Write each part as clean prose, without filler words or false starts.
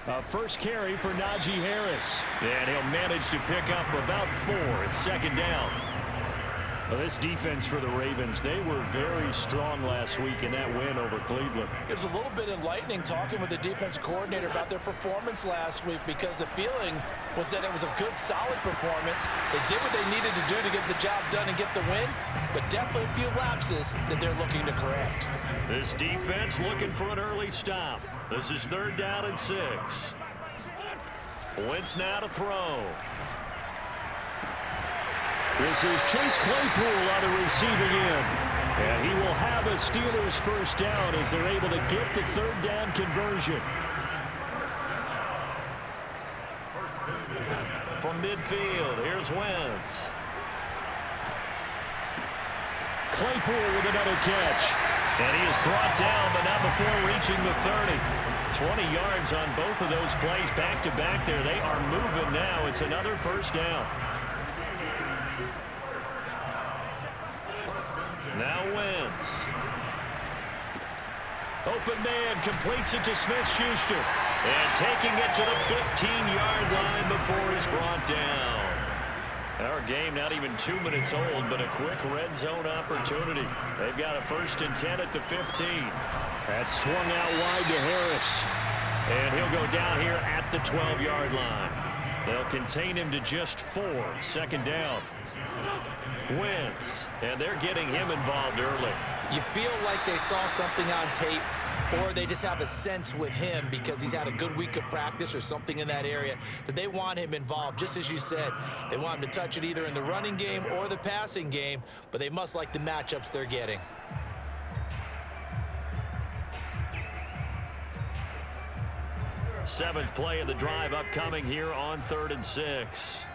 First carry for Najee Harris. And he'll manage to pick up about 4. It's second down. Well, this defense for the Ravens, they were very strong last week in that win over Cleveland. It was a little bit enlightening talking with the defensive coordinator about their performance last week, because the feeling was that it was a good, solid performance. They did what they needed to do to get the job done and get the win, but definitely a few lapses that they're looking to correct. This defense looking for an early stop. This is 3rd down and 6. Wentz now to throw. This is Chase Claypool on the receiving end. And he will have a Steelers first down as they're able to get the 3rd down conversion. From midfield, here's Wentz. Claypool with another catch. And he is brought down, but not before reaching the 30. 20 yards on both of those plays back-to-back there. They are moving now. It's another first down. Now Wentz. Open man, completes it to Smith-Schuster. And taking it to the 15-yard line before he's brought down. Our game not even 2 minutes old, but a quick red zone opportunity. They've got a 1st and 10 at the 15. That swung out wide to Harris. And he'll go down here at the 12-yard line. They'll contain him to just 4. 2nd down. Wentz, and they're getting him involved early. You feel like they saw something on tape, or they just have a sense with him because he's had a good week of practice or something in that area that they want him involved. Just as you said, they want him to touch it either in the running game or the passing game, but they must like the matchups they're getting. Seventh play of the drive upcoming here on 3rd and 6.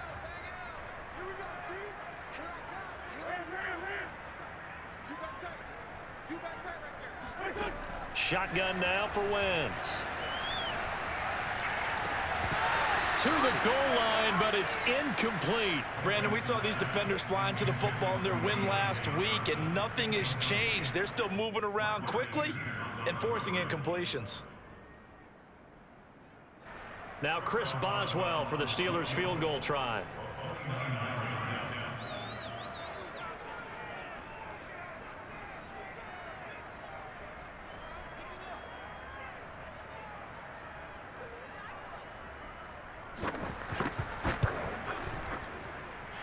Shotgun now for Wentz. To the goal line, but it's incomplete. Brandon, we saw these defenders flying to the football in their win last week, and nothing has changed. They're still moving around quickly and forcing incompletions. Now Chris Boswell for the Steelers field goal try.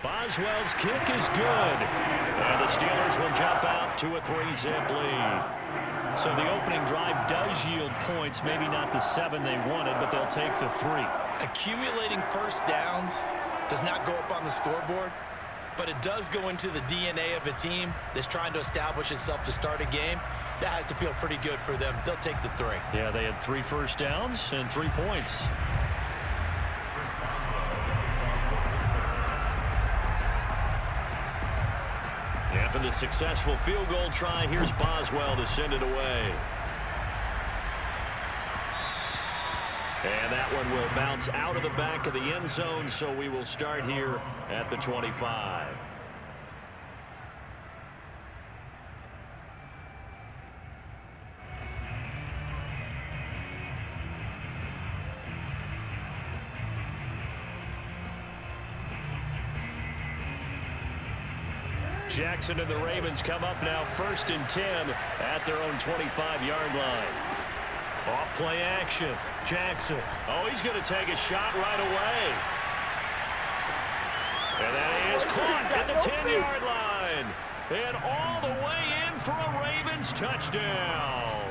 Boswell's kick is good. And the Steelers will jump out to a 3-zip lead. So the opening drive does yield points, maybe not the 7 they wanted, but they'll take the 3. Accumulating first downs does not go up on the scoreboard, but it does go into the DNA of a team that's trying to establish itself to start a game. That has to feel pretty good for them. They'll take the 3. Yeah, they had 3 first downs and 3 points. After the successful field goal try, here's Boswell to send it away. And that one will bounce out of the back of the end zone, so we will start here at the 25. Jackson and the Ravens come up now 1st and 10 at their own 25-yard line. Off play action. Jackson. Oh, he's going to take a shot right away. And that is caught at the 10-yard line. And all the way in for a Ravens touchdown.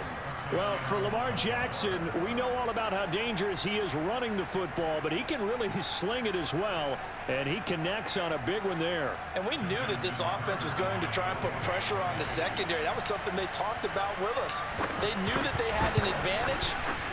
Well, for Lamar Jackson, we know all about how dangerous he is running the football, but he can really sling it as well, and he connects on a big one there. And we knew that this offense was going to try and put pressure on the secondary. That was something they talked about with us. They knew that they had an advantage,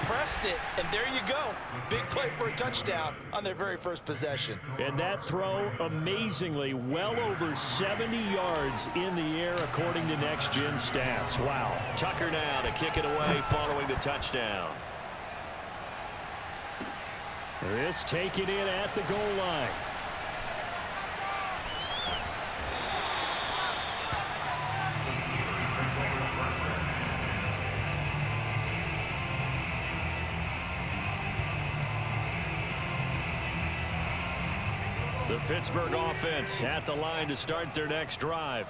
pressed it, and there you go. Big play for a touchdown on their very first possession. And that throw, amazingly, well over 70 yards in the air, according to Next Gen Stats. Wow. Tucker now to kick it away following the touchdown. This taken in at the goal line. The Pittsburgh offense at the line to start their next drive.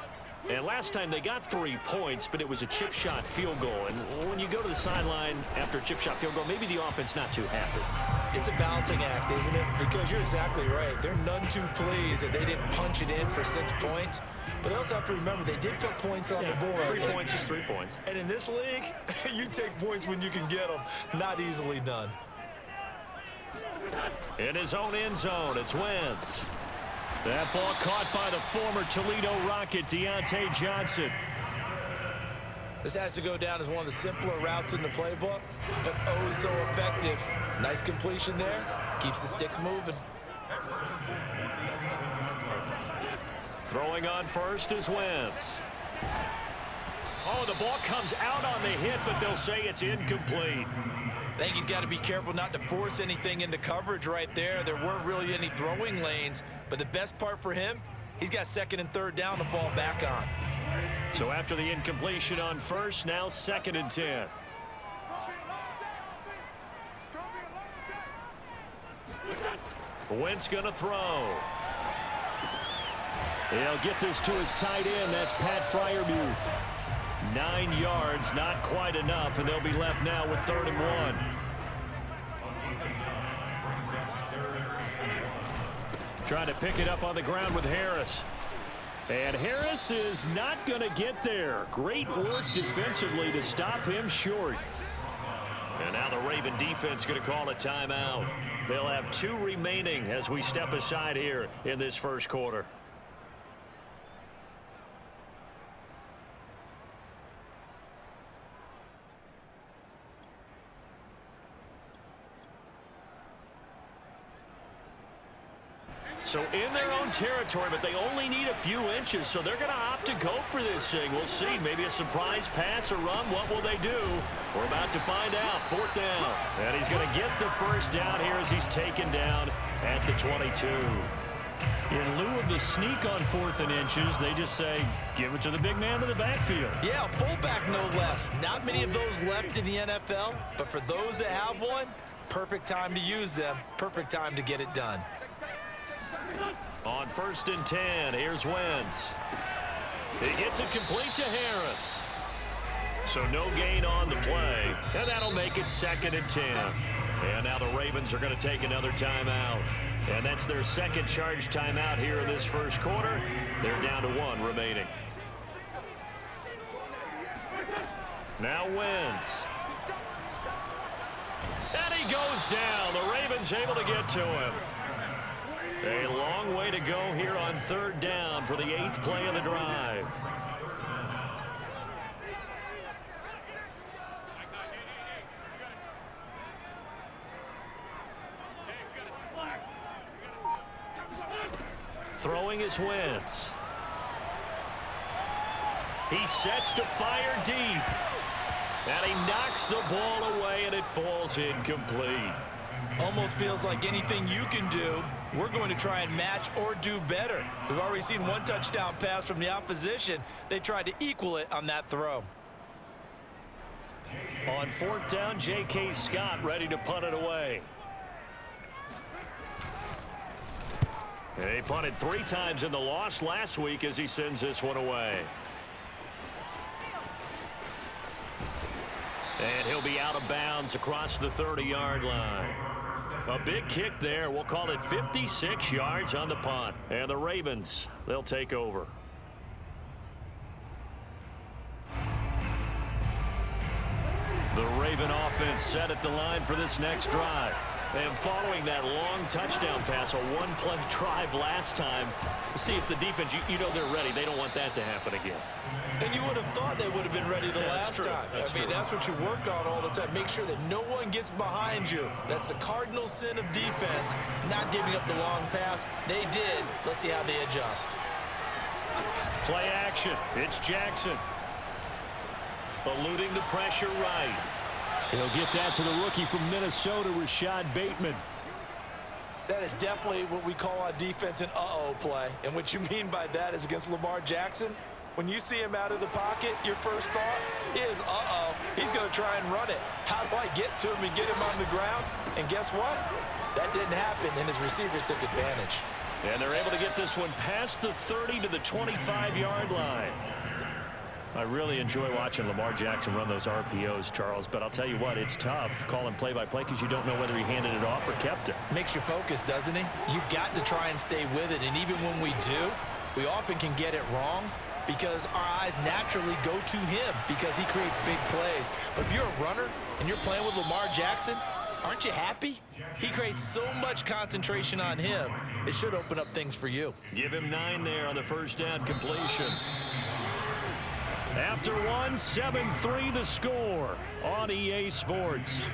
And last time they got 3 points, but it was a chip shot field goal. And when you go to the sideline after a chip shot field goal, maybe the offense not too happy. It's a balancing act, isn't it? Because you're exactly right. They're none too pleased that they didn't punch it in for 6 points. But they also have to remember they did put points on the board. 3 points is 3 points. And in this league, you take points when you can get them. Not easily done. In his own end zone, it's Wentz. That ball caught by the former Toledo Rocket, Deontay Johnson. This has to go down as one of the simpler routes in the playbook, but oh so effective. Nice completion there. Keeps the sticks moving. Throwing on first is Wentz. Oh, the ball comes out on the hit, but they'll say it's incomplete. I think he's got to be careful not to force anything into coverage right there. There weren't really any throwing lanes, but the best part for him, he's got 2nd and 3rd down to fall back on. So after the incompletion on first, now 2nd and 10. Wentz gonna throw. He'll get this to his tight end. That's Pat Freiermuth. 9 yards, not quite enough, and they'll be left now with 3rd and 1. Trying to pick it up on the ground with Harris. And Harris is not going to get there. Great work defensively to stop him short. And now the Raven defense going to call a timeout. They'll have 2 remaining as we step aside here in this first quarter. So in their own territory, but they only need a few inches, so they're going to opt to go for this thing. We'll see. Maybe a surprise pass or run. What will they do? We're about to find out. 4th down. And he's going to get the first down here as he's taken down at the 22. In lieu of the sneak on 4th and inches, they just say, give it to the big man in the backfield. Yeah, fullback no less. Not many of those left in the NFL, but for those that have one, perfect time to use them. Perfect time to get it done. On 1st and 10, here's Wentz. He gets it complete to Harris. So no gain on the play, and that'll make it 2nd and 10. And now the Ravens are going to take another timeout. And that's their 2nd charge timeout here in this first quarter. They're down to 1 remaining. Now Wentz. And he goes down. The Ravens able to get to him. A long way to go here on 3rd down for the 8th play of the drive. Throwing is Wentz. He sets to fire deep. And he knocks the ball away, and it falls incomplete. Almost feels like anything you can do, we're going to try and match or do better. We've already seen 1 touchdown pass from the opposition. They tried to equal it on that throw. On 4th down, J.K. Scott ready to punt it away. And he punted 3 times in the loss last week as he sends this one away. And he'll be out of bounds across the 30-yard line. A big kick there. We'll call it 56 yards on the punt. And the Ravens, they'll take over. The Raven offense set at the line for this next drive. And following that long touchdown pass, a 1-play drive last time, see if the defense, you know they're ready. They don't want that to happen again. And you would have thought they would have been ready the last time. I mean, that's what you work on all the time. Make sure that no one gets behind you. That's the cardinal sin of defense, not giving up the long pass. They did. Let's see how they adjust. Play action. It's Jackson. Eluding the pressure right. He'll get that to the rookie from Minnesota, Rashad Bateman. That is definitely what we call on defense an uh-oh play. And what you mean by that is against Lamar Jackson, when you see him out of the pocket, your first thought is, uh-oh, he's going to try and run it. How do I get to him and get him on the ground? And guess what? That didn't happen, and his receivers took advantage. And they're able to get this one past the 30 to the 25-yard line. I really enjoy watching Lamar Jackson run those RPOs, Charles, but I'll tell you what, it's tough calling play-by-play because you don't know whether he handed it off or kept it. Makes you focus, doesn't he? You've got to try and stay with it, and even when we do, we often can get it wrong because our eyes naturally go to him because he creates big plays. But if you're a runner and you're playing with Lamar Jackson, aren't you happy? He creates so much concentration on him, it should open up things for you. Give him 9 there on the first down completion. After one, 7-3 the score on EA Sports.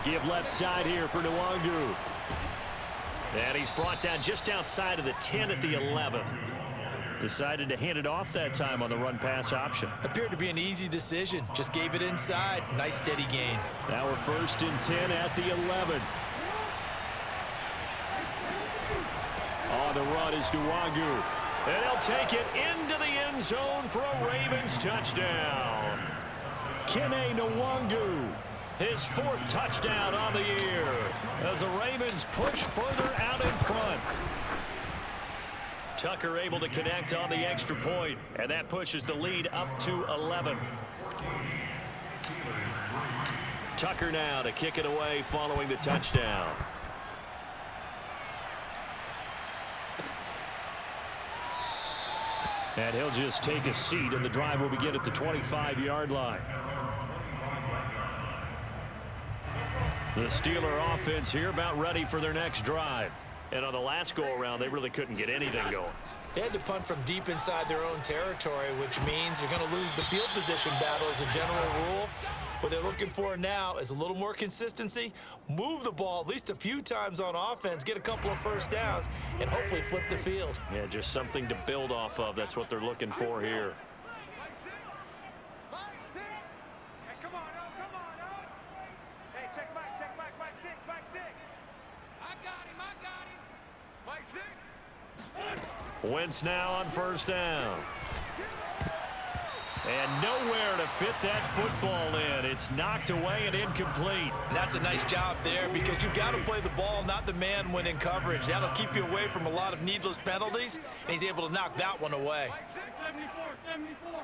Give left side here for Nwangu. And he's brought down just outside of the 10 at the 11. Decided to hand it off that time on the run-pass option. Appeared to be an easy decision. Just gave it inside. Nice steady gain. Now we're 1st and 10 at the 11. On the run is Nwangu. And he'll take it into the end zone for a Ravens touchdown. Kene Nwangu, his 4th touchdown on the year as the Ravens push further out in front. Tucker able to connect on the extra point, and that pushes the lead up to 11. Tucker now to kick it away following the touchdown. And he'll just take a seat, and the drive will begin at the 25-yard line. The Steeler offense here about ready for their next drive. And on the last go-around, they really couldn't get anything going. They had to punt from deep inside their own territory, which means you're going to lose the field position battle as a general rule. What they're looking for now is a little more consistency, move the ball at least a few times on offense, get a couple of first downs, and hopefully flip the field. Yeah, just something to build off of. That's what they're looking for here. Wentz now on first down. And nowhere to fit that football in. It's knocked away and incomplete. And that's a nice job there because you've got to play the ball, not the man when in coverage. That'll keep you away from a lot of needless penalties, and he's able to knock that one away. 74.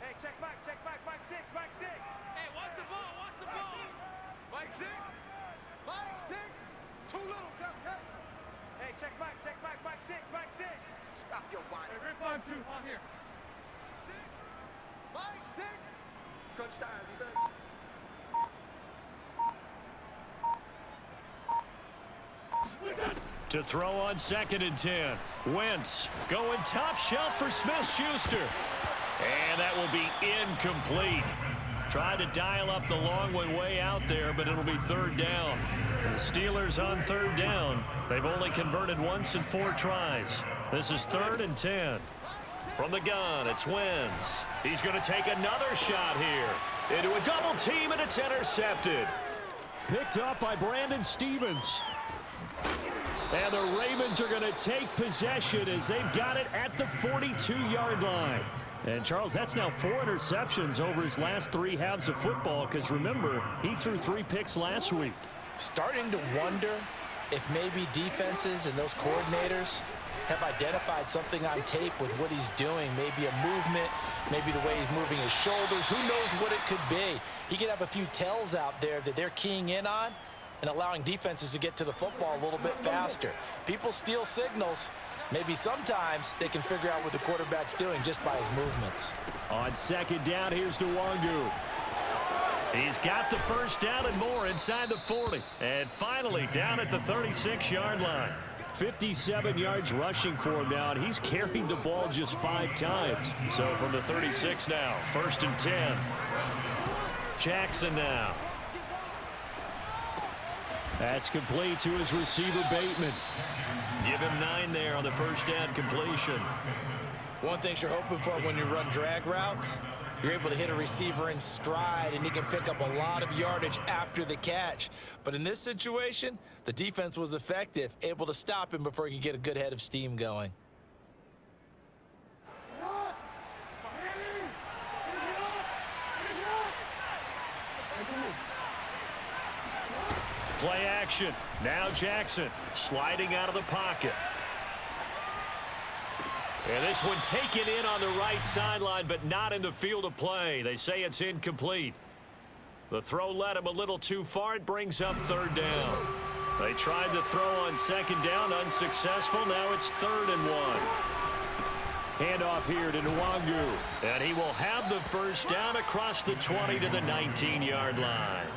Hey, check back, Mike 6. Hey, watch the ball. Mike 6. 2 little cupcake. Hey, check back, Mike 6. Stop your whining. Hey, rip on 2, on here. Mike 6. Crunch time, defense. To throw on 2nd and 10. Wentz going top shelf for Smith-Schuster. And that will be incomplete. Tried to dial up the long way out there, but it'll be 3rd down. The Steelers on 3rd down. They've only converted once in 4 tries. This is 3rd and 10. From the gun, it's Wentz. He's going to take another shot here. Into a double team, and it's intercepted. Picked up by Brandon Stephens. And the Ravens are going to take possession as they've got it at the 42-yard line. And, Charles, that's now 4 interceptions over his last 3 halves of football because, remember, he threw 3 picks last week. Starting to wonder if maybe defenses and those coordinators have identified something on tape with what he's doing. Maybe a movement, maybe the way he's moving his shoulders. Who knows what it could be? He could have a few tells out there that they're keying in on and allowing defenses to get to the football a little bit faster. People steal signals. Maybe sometimes they can figure out what the quarterback's doing just by his movements. On 2nd down, here's Nwangu. He's got the first down and more inside the 40. And finally down at the 36-yard line. 57 yards rushing for him now, and he's carried the ball just 5 times. So from the 36 now, 1st and 10. Jackson now. That's complete to his receiver, Bateman. Give him 9 there on the first down completion. One thing you're hoping for when you run drag routes, you're able to hit a receiver in stride, and he can pick up a lot of yardage after the catch. But in this situation, the defense was effective, able to stop him before he could get a good head of steam going. Play action. Now Jackson sliding out of the pocket. And this one taken in on the right sideline, but not in the field of play. They say it's incomplete. The throw led him a little too far. It brings up third down. They tried to throw on second down, unsuccessful. Now it's 3rd and 1. Handoff here to Nwangu. And he will have the first down across the 20 to the 19-yard line.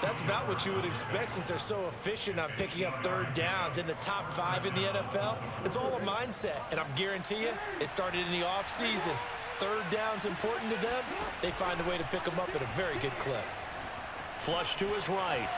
That's about what you would expect since they're so efficient on picking up third downs in the top 5 in the NFL. It's all a mindset, and I'm guarantee you it started in the offseason. Third down's important to them. They find a way to pick them up at a very good clip. Flush to his right.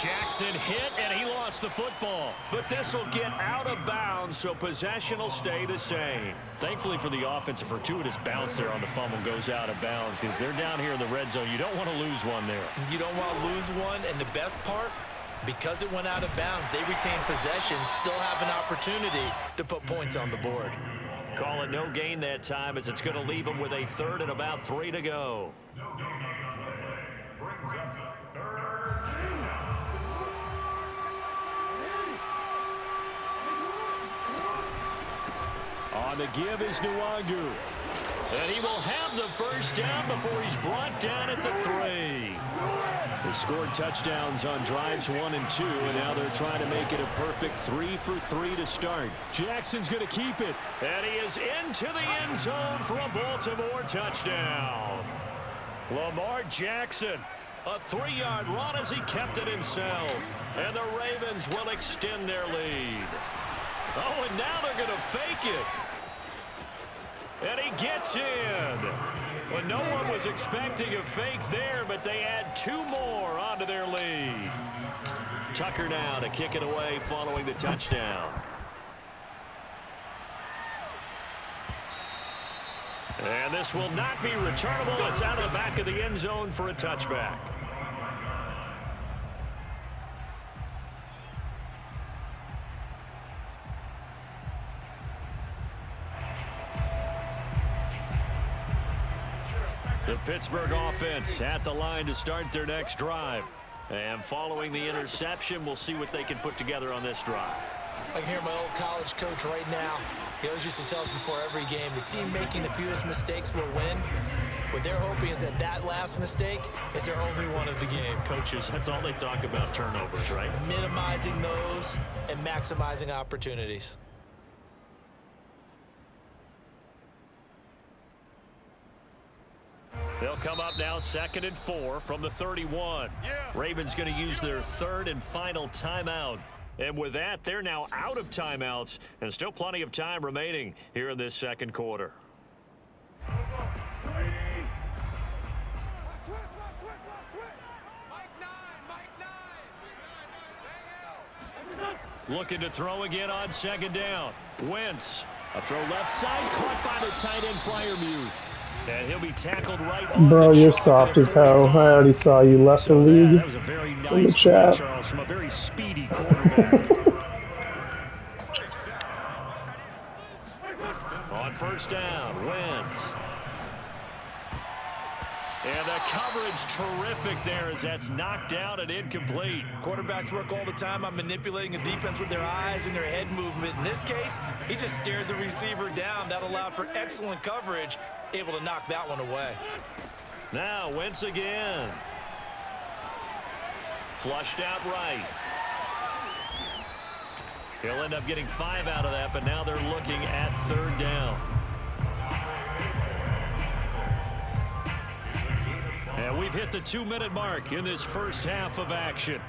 Jackson hit, and he lost the football. But this will get out of bounds, so possession will stay the same. Thankfully for the offense, a fortuitous bounce there on the fumble goes out of bounds because they're down here in the red zone. You don't want to lose one there. You don't want to lose one, and the best part, because it went out of bounds, they retain possession, still have an opportunity to put points on the board. Call it no gain that time as it's going to leave them with a 3rd and about 3 to go. On the give is Nwangu. And he will have the first down before he's brought down at the 3. They scored touchdowns on drives 1 and 2, and now they're trying to make it a perfect 3 for 3 to start. Jackson's going to keep it. And he is into the end zone for a Baltimore touchdown. Lamar Jackson, a 3-yard run as he kept it himself. And the Ravens will extend their lead. Oh, and now they're going to fake it. And he gets in. Well, no one was expecting a fake there, but they add 2 more onto their lead. Tucker now to kick it away following the touchdown. And this will not be returnable. It's out of the back of the end zone for a touchback. The Pittsburgh offense at the line to start their next drive. And following the interception, we'll see what they can put together on this drive. I can hear my old college coach right now. He always used to tell us before every game, the team making the fewest mistakes will win. What they're hoping is that that last mistake is their only one of the game. Coaches, that's all they talk about, turnovers, right? Minimizing those and maximizing opportunities. They'll come up now 2nd and 4 from the 31. Ravens going to use their 3rd and final timeout. And with that, they're now out of timeouts and still plenty of time remaining here in this second quarter. Looking to throw again on 2nd down. Wentz. A throw left side, caught by the tight end Freiermuth. And he'll be tackled right on. Bro, you're soft as hell. I already saw you left the league. That was a very nice play, Charles, from a very speedy quarterback. On 1st down, Wentz. And the coverage terrific there as that's knocked down and incomplete. Quarterbacks work all the time on manipulating a defense with their eyes and their head movement. In this case, he just stared the receiver down. That allowed for excellent coverage, able to knock that one away. Now Wentz again. Flushed out right. He'll end up getting 5 out of that, but now they're looking at 3rd down. And we've hit the 2-minute mark in this first half of action.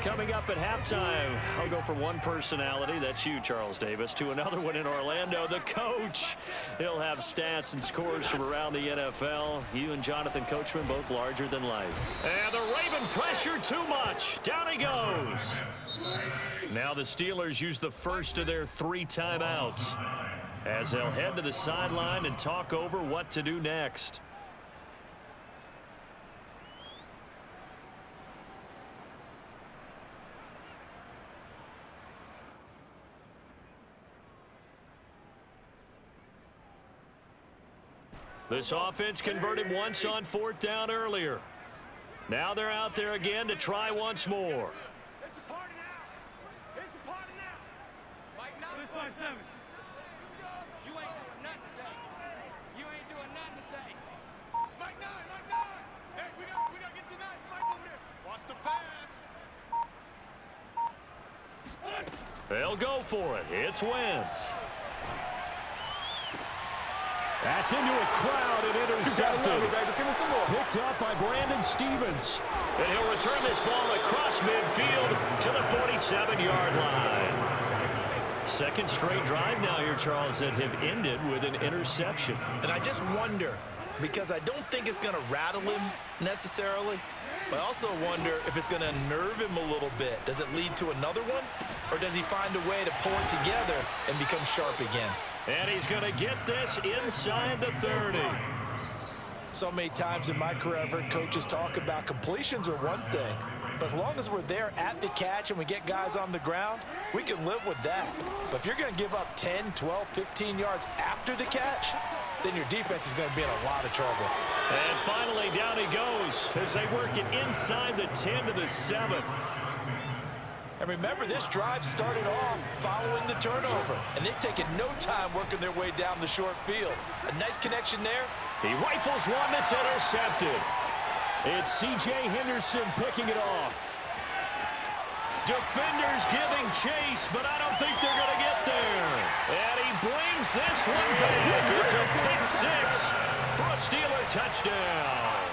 Coming up at halftime, I'll go from one personality, that's you, Charles Davis, to another one in Orlando, the coach. He'll have stats and scores from around the NFL. You and Jonathan Coachman, both larger than life. And the Raven pressure too much. Down he goes. Now the Steelers use the first of their 3 timeouts as they'll head to the sideline and talk over what to do next. This offense converted once on 4th down earlier. Now they're out there again to try once more. It's a party now. It's a party now. Mike, now. 657. You ain't doing nothing today. You ain't doing nothing today. Mike 9, Mike 9. Hey, we gotta get tonight. Mike over there. Watch the pass. They'll go for it. It's Wentz. That's into a crowd and intercepted. Picked up by Brandon Stevens. And he'll return this ball across midfield to the 47-yard line. Second straight drive now here, Charles, that have ended with an interception. And I just wonder, because I don't think it's going to rattle him necessarily, but I also wonder if it's going to unnerve him a little bit. Does it lead to another one? Or does he find a way to pull it together and become sharp again? And he's going to get this inside the 30. So many times in my career, I've heard coaches talk about completions are one thing, but as long as we're there at the catch and we get guys on the ground, we can live with that. But if you're going to give up 10, 12, 15 yards after the catch, then your defense is going to be in a lot of trouble. And finally, down he goes as they work it inside the 10 to the 7. And remember, this drive started off following the turnover, and they've taken no time working their way down the short field. A nice connection there. He rifles one that's intercepted. It's C.J. Henderson picking it off. Defenders giving chase, but I don't think they're going to get there. And he brings this one back. It's a pick 6 for a Steeler touchdown.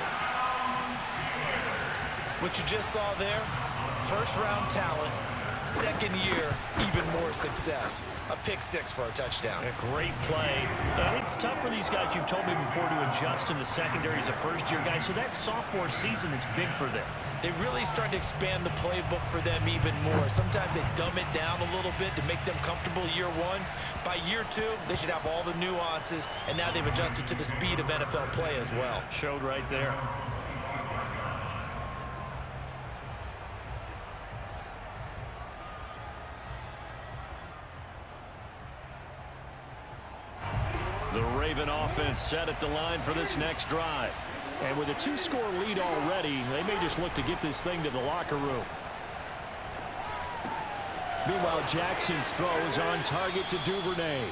What you just saw there, first-round talent, second year, even more success. A pick 6 for a touchdown. A great play. And it's tough for these guys, you've told me before, to adjust in the secondary as a first-year guy. So that sophomore season is big for them. They really start to expand the playbook for them even more. Sometimes they dumb it down a little bit to make them comfortable year 1. By year 2, they should have all the nuances, and now they've adjusted to the speed of NFL play as well. Showed right there. The Raven offense set at the line for this next drive. And with a 2-score lead already, they may just look to get this thing to the locker room. Meanwhile, Jackson's throw is on target to Duvernay.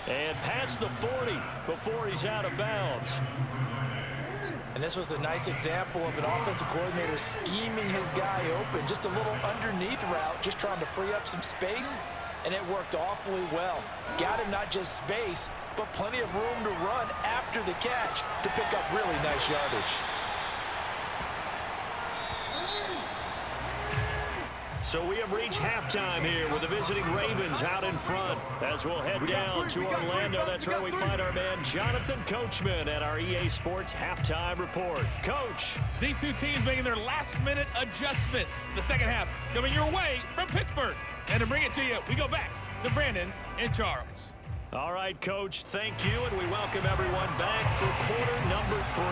And past the 40 before he's out of bounds. And this was a nice example of an offensive coordinator scheming his guy open. Just a little underneath route, just trying to free up some space. And it worked awfully well. Got him not just space, but plenty of room to run after the catch to pick up really nice yardage. So we have reached halftime here with the visiting Ravens out in front. As we'll head down to Orlando, that's where we find our man Jonathan Coachman at our EA Sports Halftime Report. Coach. These two teams making their last-minute adjustments. The second half coming your way from Pittsburgh. And to bring it to you, we go back to Brandon and Charles. All right, Coach, thank you, and we welcome everyone back for quarter number 3.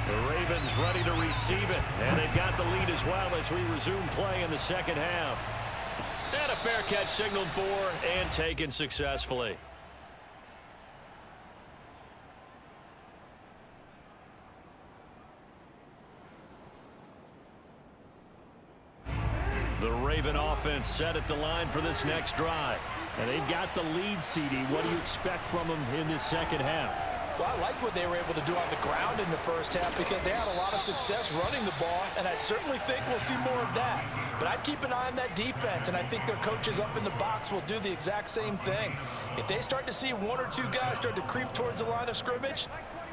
The Ravens ready to receive it, and they've got the lead as well as we resume play in the second half. And a fair catch signaled for and taken successfully. The Raven offense set at the line for this next drive. And they've got the lead, CD. What do you expect from them in this second half? Well, I like what they were able to do on the ground in the first half because they had a lot of success running the ball, and I certainly think we'll see more of that. But I'd keep an eye on that defense, and I think their coaches up in the box will do the exact same thing. If they start to see 1 or 2 guys start to creep towards the line of scrimmage,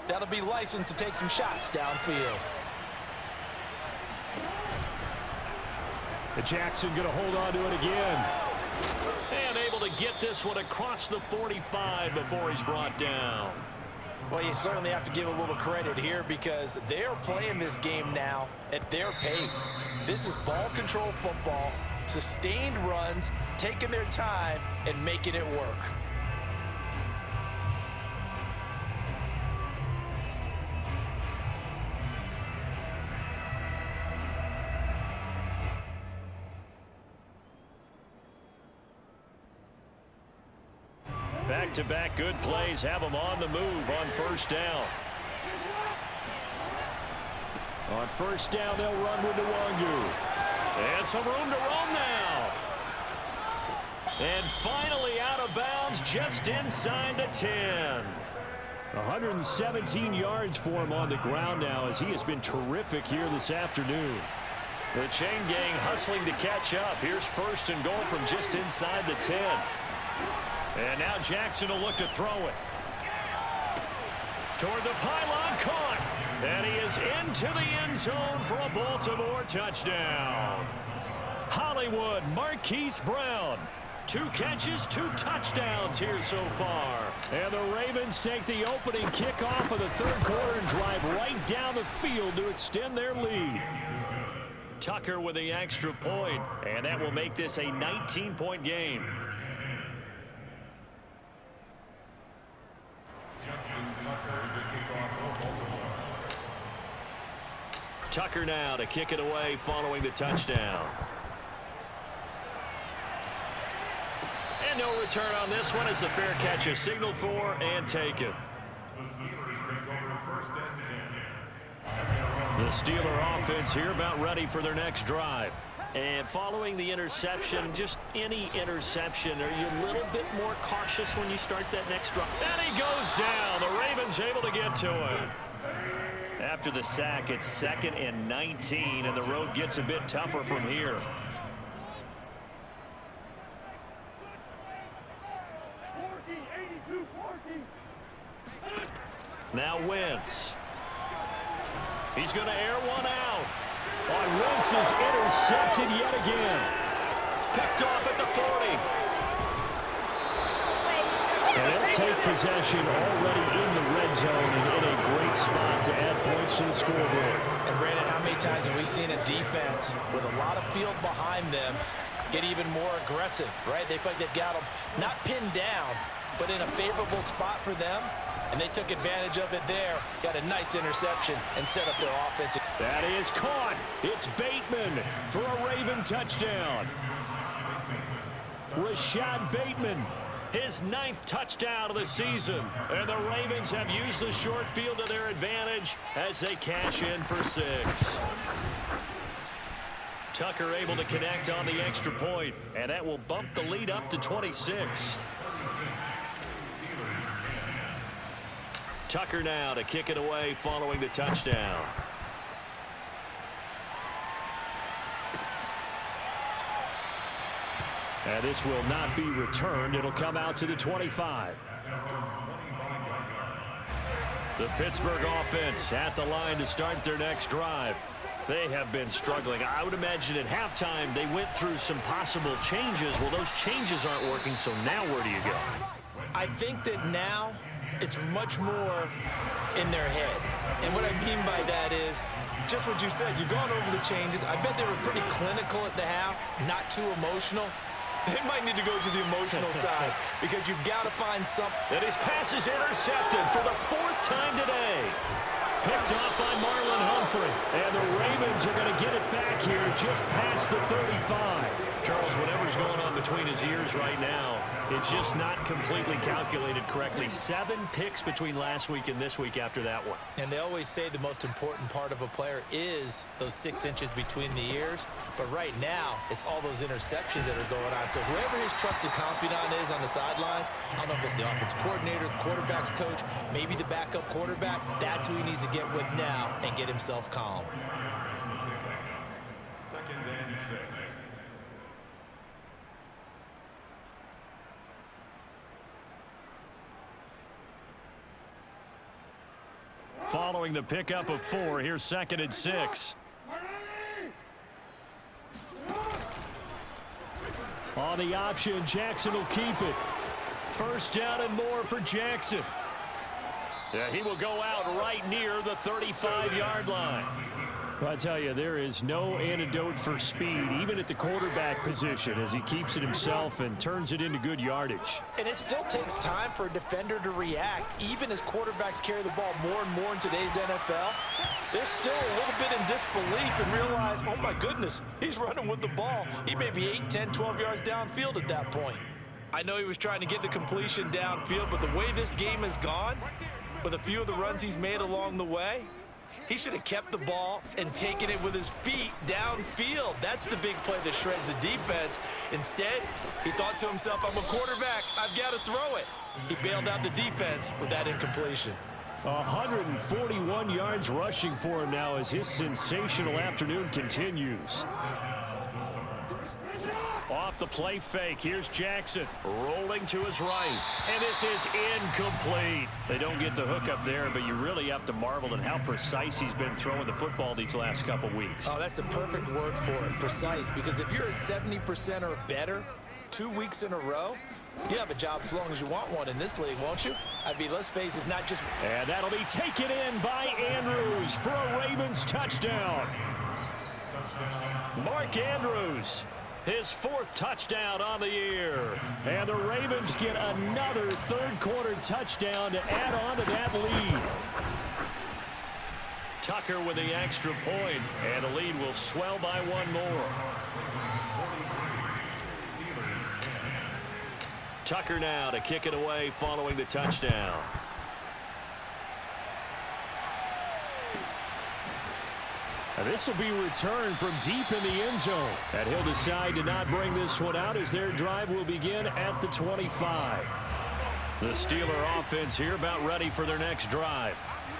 that'll be licensed to take some shots downfield. Jackson going to hold on to it again. And able to get this one across the 45 before he's brought down. Well, you certainly have to give a little credit here because they're playing this game now at their pace. This is ball control football, sustained runs, taking their time, and making it work. Back back-to-back good plays have them on the move on first down. On first down, they'll run with Nwangu. And some room to roam now. And finally out of bounds just inside the 10. 117 yards for him on the ground now as he has been terrific here this afternoon. The chain gang hustling to catch up. Here's first and goal from just inside the 10. And now Jackson will look to throw it. Toward the pylon, caught. And he is into the end zone for a Baltimore touchdown. Hollywood Marquise Brown. 2 catches, 2 touchdowns here so far. And the Ravens take the opening kickoff of the third quarter and drive right down the field to extend their lead. Tucker with the extra point, and that will make this a 19-point game. Tucker now to kick it away following the touchdown. And no return on this one as the fair catch is signaled for and taken. The Steeler offense here about ready for their next drive. And following the interception, just any interception, are you a little bit more cautious when you start that next drive? And he goes down. The Ravens able to get to him. After the sack, it's 2nd and 19, and the road gets a bit tougher from here. Now Wentz. He's going to air one out. Wentz is intercepted yet again. Picked off at the 40. And they'll take possession already in the red zone and in a great spot to add points to the scoreboard. And Brandon, how many times have we seen a defense with a lot of field behind them get even more aggressive, right? They feel like they've got them not pinned down, but in a favorable spot for them. And they took advantage of it there. Got a nice interception and set up their offense. That is caught. It's Bateman for a Raven touchdown. Rashad Bateman, his 9th touchdown of the season. And the Ravens have used the short field to their advantage as they cash in for 6. Tucker able to connect on the extra point, and that will bump the lead up to 26. Tucker now to kick it away following the touchdown. And this will not be returned. It'll come out to the 25. The Pittsburgh offense at the line to start their next drive. They have been struggling. I would imagine at halftime they went through some possible changes. Well, those changes aren't working, so now where do you go? I think that now it's much more in their head. And what I mean by that is just what you said. You've gone over the changes. I bet they were pretty clinical at the half, not too emotional. They might need to go to the emotional side because you've got to find something. And his pass is intercepted for the 4th time today. Picked off by Marlon Humphrey. And the Ravens are going to get it back here just past the 35. Charles, whatever's going on between his ears right now, it's just not completely calculated correctly. 7 picks between last week and this week after that one. And they always say the most important part of a player is those 6 inches between the ears. But right now, it's all those interceptions that are going on. So whoever his trusted confidant is on the sidelines, I don't know if it's the offensive coordinator, the quarterback's coach, maybe the backup quarterback, that's who he needs to get with now and get himself calm. 2nd and 6. Following the pickup of 4, here's 2nd and 6. On the option, Jackson will keep it. 1st down and more for Jackson. Yeah, he will go out right near the 35-yard line. Well, I tell you, there is no antidote for speed, even at the quarterback position, as he keeps it himself and turns it into good yardage. And it still takes time for a defender to react, even as quarterbacks carry the ball more and more in today's NFL. They're still a little bit in disbelief and realize, oh my goodness, he's running with the ball. He may be 8, 10, 12 yards downfield at that point. I know he was trying to get the completion downfield, but the way this game has gone, with a few of the runs he's made along the way, he should have kept the ball and taken it with his feet downfield. That's the big play that shreds the defense. Instead, he thought to himself, I'm a quarterback, I've got to throw it. He bailed out the defense with that incompletion. 141 yards rushing for him now as his sensational afternoon continues. Off the play fake, here's Jackson rolling to his right, and this is incomplete. They don't get the hook up there, but you really have to marvel at how precise he's been throwing the football these last couple weeks. Oh, that's the perfect word for it, precise, because if you're at 70% or better 2 weeks in a row, you have a job as long as you want one in this league, won't you? I mean, let's face it, it's not just... And that'll be taken in by Andrews for a Ravens touchdown. Mark Andrews, his 4th touchdown on the year. And the Ravens get another third-quarter touchdown to add on to that lead. Tucker with the extra point, and the lead will swell by 1 more. Tucker now to kick it away following the touchdown. And this will be returned from deep in the end zone. And he'll decide to not bring this one out as their drive will begin at the 25. The Steeler offense here about ready for their next drive.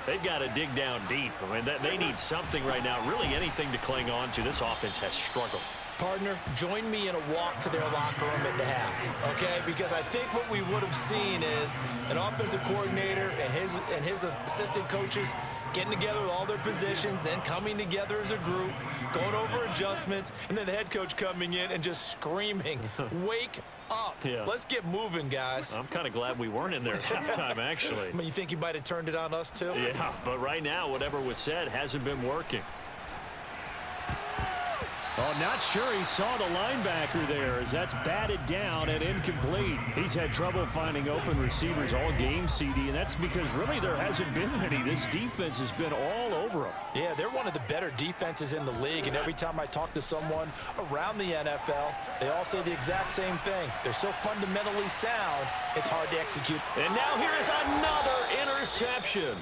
They've got to dig down deep. I mean, they need something right now, really anything to cling on to. This offense has struggled. Partner, join me in a walk to their locker room at the half, okay? Because I think what we would have seen is an offensive coordinator and his assistant coaches getting together with all their positions, then coming together as a group, going over adjustments, and then the head coach coming in and just screaming, wake up. Yeah. Let's get moving, guys. I'm kind of glad we weren't in there at halftime, actually. I mean, you think he might have turned it on us, too? Yeah, but right now, whatever was said hasn't been working. Oh, not sure he saw the linebacker there as that's batted down and incomplete. He's had trouble finding open receivers all game, CD, and that's because really there hasn't been many. This defense has been all over them. Yeah, they're one of the better defenses in the league, and every time I talk to someone around the NFL, they all say the exact same thing. They're so fundamentally sound, it's hard to execute. And now here is another interception.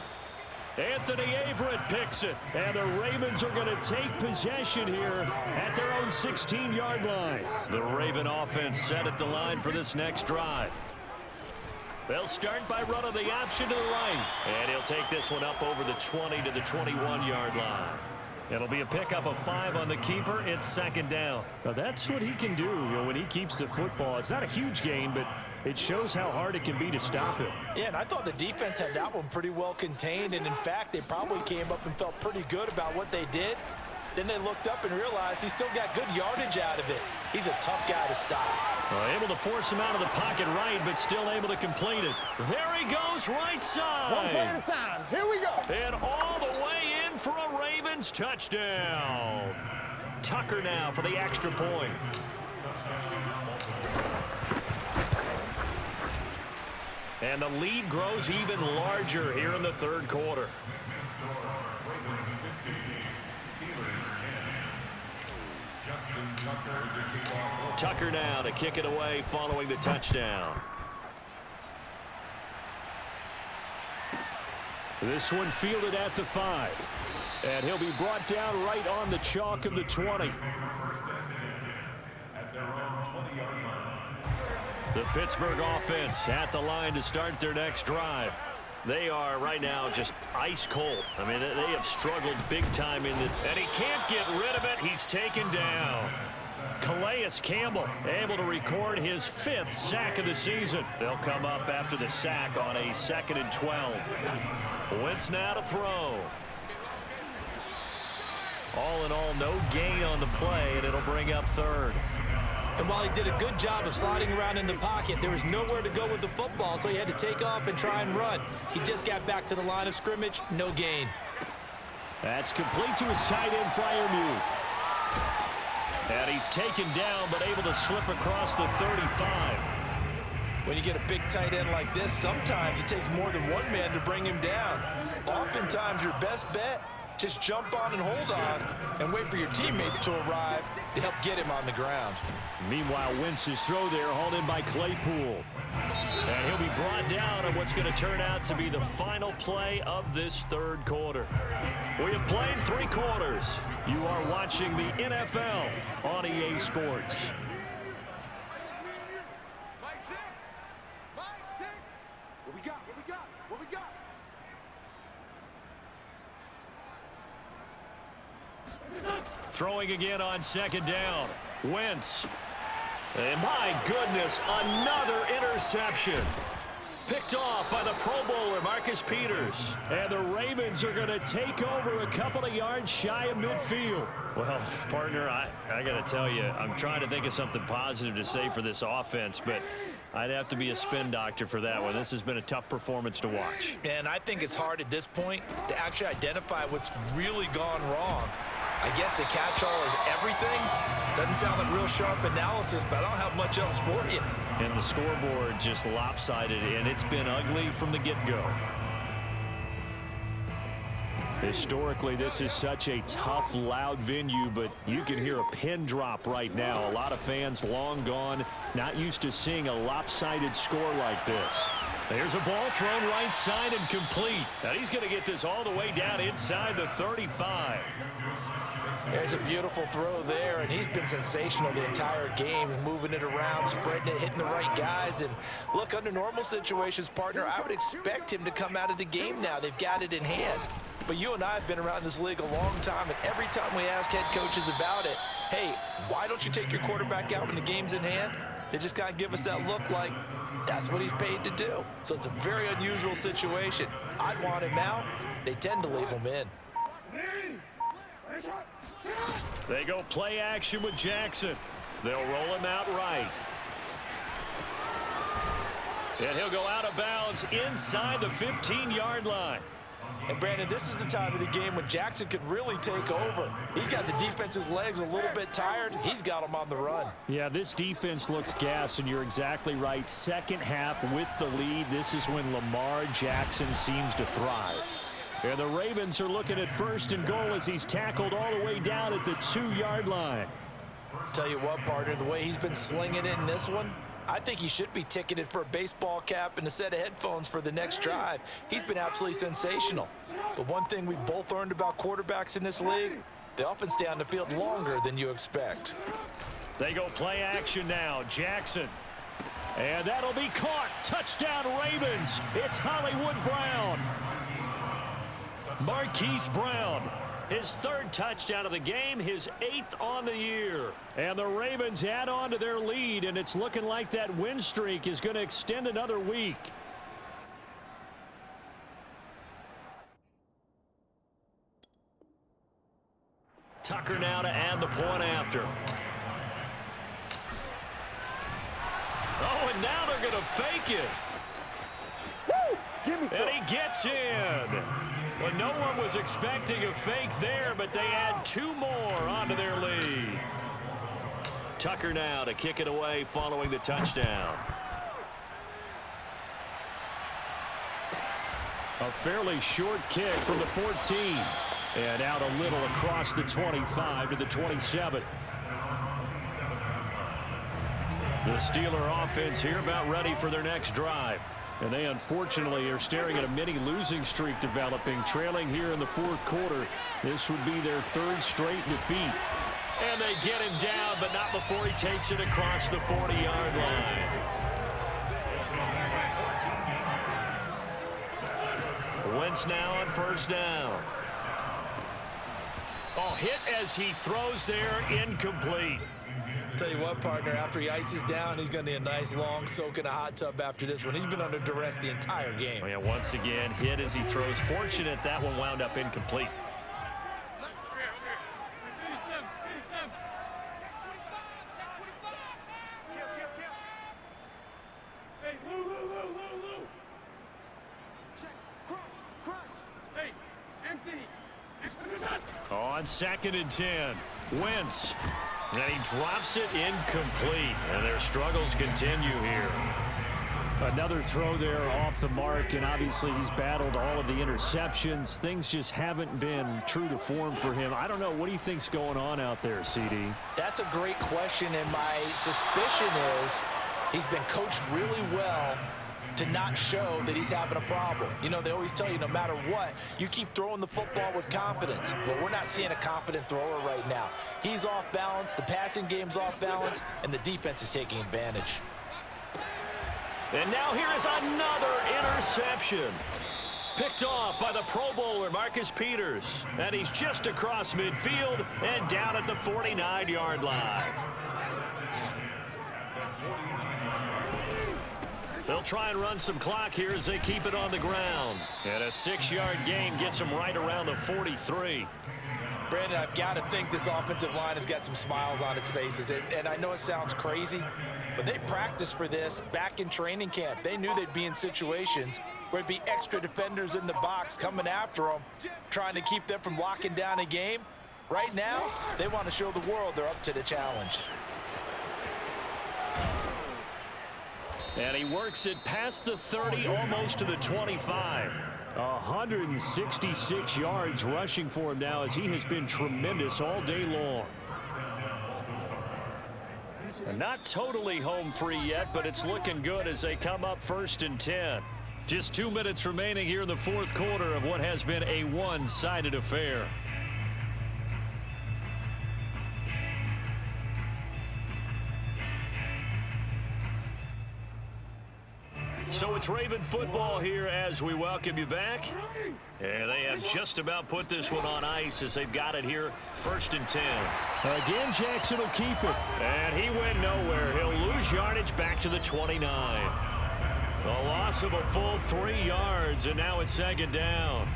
Anthony Averett picks it, and the Ravens are going to take possession here at their own 16-yard line. The Raven offense set at the line for this next drive. They'll start by running the option to the right, and he'll take this one up over the 20 to the 21-yard line. It'll be a pickup of 5 on the keeper. It's 2nd down. Now that's what he can do, when he keeps the football. It's not a huge gain, but it shows how hard it can be to stop him. Yeah, and I thought the defense had that one pretty well contained, and in fact, they probably came up and felt pretty good about what they did. Then they looked up and realized he still got good yardage out of it. He's a tough guy to stop. Well, able to force him out of the pocket right, but still able to complete it. There he goes, right side. One play at a time. Here we go. And all the way in for a Ravens touchdown. Tucker now for the extra point. And the lead grows even larger here in the 3rd quarter. Tucker now to kick it away following the touchdown. This one fielded at the 5. And he'll be brought down right on the chalk of the 20. The Pittsburgh offense at the line to start their next drive. They are right now just ice cold. I mean, they have struggled big time in the... And he can't get rid of it. He's taken down. Calais Campbell able to record his 5th sack of the season. They'll come up after the sack on a 2nd and 12. Wentz now to throw. All in all, no gain on the play, and it'll bring up 3rd. And while he did a good job of sliding around in the pocket, there was nowhere to go with the football, so he had to take off and try and run. He just got back to the line of scrimmage, no gain. That's complete to his tight end Freiermuth. And he's taken down, but able to slip across the 35. When you get a big tight end like this, sometimes it takes more than one man to bring him down. Oftentimes, your best bet, Just jump on and hold on and wait for your teammates to arrive to help get him on the ground. Meanwhile, Wentz's throw there hauled in by Claypool. And he'll be brought down on what's going to turn out to be the final play of this third quarter. We have played 3 quarters. You are watching the NFL on EA Sports. Mike 6. Mike 6. What we got? What we got? What we got? Throwing again on second down. Wentz. And my goodness, another interception. Picked off by the Pro Bowler, Marcus Peters. And the Ravens are going to take over a couple of yards shy of midfield. Well, partner, I got to tell you, I'm trying to think of something positive to say for this offense, but I'd have to be a spin doctor for that one. This has been a tough performance to watch. And I think it's hard at this point to actually identify what's really gone wrong. I guess the catch-all is everything. Doesn't sound like real sharp analysis, but I don't have much else for you. And the scoreboard just lopsided, and it's been ugly from the get-go. Historically, this is such a tough, loud venue, but you can hear a pin drop right now. A lot of fans long gone, not used to seeing a lopsided score like this. There's a ball thrown right side and complete. Now he's going to get this all the way down inside the 35. There's a beautiful throw there, and he's been sensational the entire game, moving it around, spreading it, hitting the right guys. And look, under normal situations, partner, I would expect him to come out of the game now. They've got it in hand. But you and I have been around this league a long time, and every time we ask head coaches about it, hey, why don't you take your quarterback out when the game's in hand? They just kind of give us that look like that's what he's paid to do. So it's a very unusual situation. I'd want him out. They tend to leave him in. They go play action with Jackson. They'll roll him out right. And he'll go out of bounds inside the 15-yard line. And Brandon, this is the time of the game when Jackson could really take over. He's got the defense's legs a little bit tired. He's got them on the run. Yeah, this defense looks gassed, and you're exactly right. Second half with the lead, this is when Lamar Jackson seems to thrive. And the Ravens are looking at first and goal as he's tackled all the way down at the 2-yard line. Tell you what, partner, the way he's been slinging it in this one, I think he should be ticketed for a baseball cap and a set of headphones for the next drive. He's been absolutely sensational. But one thing we both learned about quarterbacks in this league, they often stay on the field longer than you expect. They go play action now. Jackson. And that'll be caught. Touchdown Ravens. It's Hollywood Brown. Marquise Brown. His 3rd touchdown of the game, his 8th on the year. And the Ravens add on to their lead, and it's looking like that win streak is going to extend another week. Tucker now to add the point after. Oh, and now they're going to fake it. Woo! Give me some. And he gets in. Well, no one was expecting a fake there, but they add 2 more onto their lead. Tucker now to kick it away following the touchdown. A fairly short kick from the 14. And out a little across the 25 to the 27. The Steeler offense here about ready for their next drive. And they unfortunately are staring at a mini losing streak developing, trailing here in the 4th quarter. This would be their 3rd straight defeat. And they get him down, but not before he takes it across the 40-yard line. Wentz now on 1st down. Oh, hit as he throws there, incomplete. Tell you what, partner, after he ices down, he's going to need a nice long soak in a hot tub after this one. He's been under duress the entire game. Oh, yeah, once again, hit as he throws. Fortunate that one wound up incomplete. Hey, Lou. Check. Crunch. Hey, empty. On 2nd and 10, Wentz. And he drops it incomplete. And their struggles continue here. Another throw there off the mark, and obviously he's battled all of the interceptions. Things just haven't been true to form for him. I don't know. What do you think's going on out there, CD? That's a great question, and my suspicion is he's been coached really well to not show that he's having a problem. You know, they always tell you no matter what, you keep throwing the football with confidence. But we're not seeing a confident thrower right now. He's off balance, the passing game's off balance, and the defense is taking advantage. And now here is another interception. Picked off by the Pro Bowler, Marcus Peters. And he's just across midfield and down at the 49-yard line. They'll try and run some clock here as they keep it on the ground. And a 6-yard gain gets them right around the 43. Brandon, I've got to think this offensive line has got some smiles on its faces. And I know it sounds crazy, but they practiced for this back in training camp. They knew they'd be in situations where there'd be extra defenders in the box coming after them, trying to keep them from locking down a game. Right now, they want to show the world they're up to the challenge. And he works it past the 30, almost to the 25. 166 yards rushing for him now as he has been tremendous all day long. And not totally home free yet, but it's looking good as they come up 1st and 10. Just 2 minutes remaining here in the fourth quarter of what has been a one-sided affair. So it's Raven football here as we welcome you back. And they have just about put this one on ice as they've got it here 1st and 10. Again, Jackson will keep it. And he went nowhere. He'll lose yardage back to the 29. A loss of a full 3 yards, and now it's 2nd down.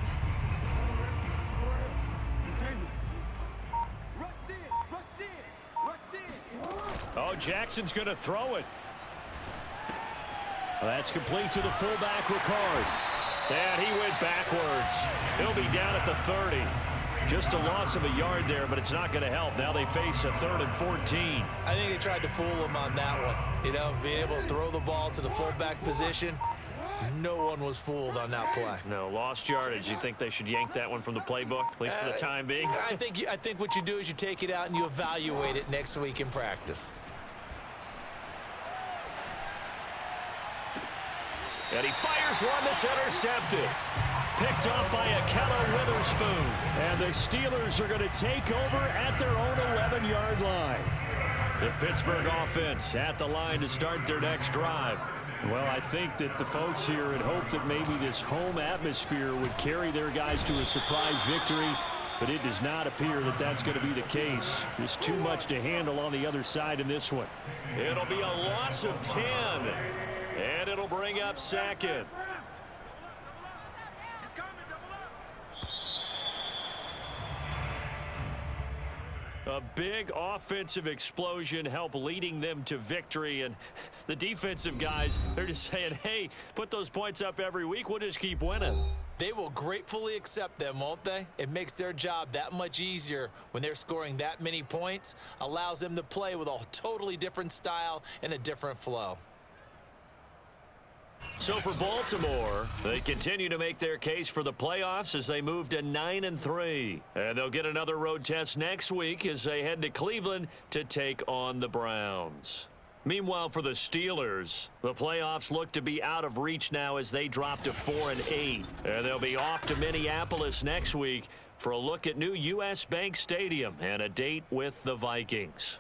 Oh, Jackson's going to throw it. That's complete to the fullback, Ricard. And he went backwards. He'll be down at the 30. Just a loss of a yard there, but it's not going to help. Now they face a 3rd and 14. I think they tried to fool him on that one. You know, being able to throw the ball to the fullback position. No one was fooled on that play. No, lost yardage. You think they should yank that one from the playbook, at least for the time being? I think what you do is you take it out and you evaluate it next week in practice. And he fires one that's intercepted. Picked up by Akello Witherspoon. And the Steelers are going to take over at their own 11-yard line. The Pittsburgh offense at the line to start their next drive. Well, I think that the folks here had hoped that maybe this home atmosphere would carry their guys to a surprise victory, but it does not appear that that's going to be the case. There's too much to handle on the other side in this one. It'll be a loss of 10. And it'll bring up 2nd. A big offensive explosion helped leading them to victory. And the defensive guys, they're just saying, hey, put those points up every week. We'll just keep winning. They will gratefully accept them, won't they? It makes their job that much easier when they're scoring that many points. Allows them to play with a totally different style and a different flow. So for Baltimore, they continue to make their case for the playoffs as they move to 9-3. And they'll get another road test next week as they head to Cleveland to take on the Browns. Meanwhile, for the Steelers, the playoffs look to be out of reach now as they drop to 4-8. And they'll be off to Minneapolis next week for a look at new U.S. Bank Stadium and a date with the Vikings.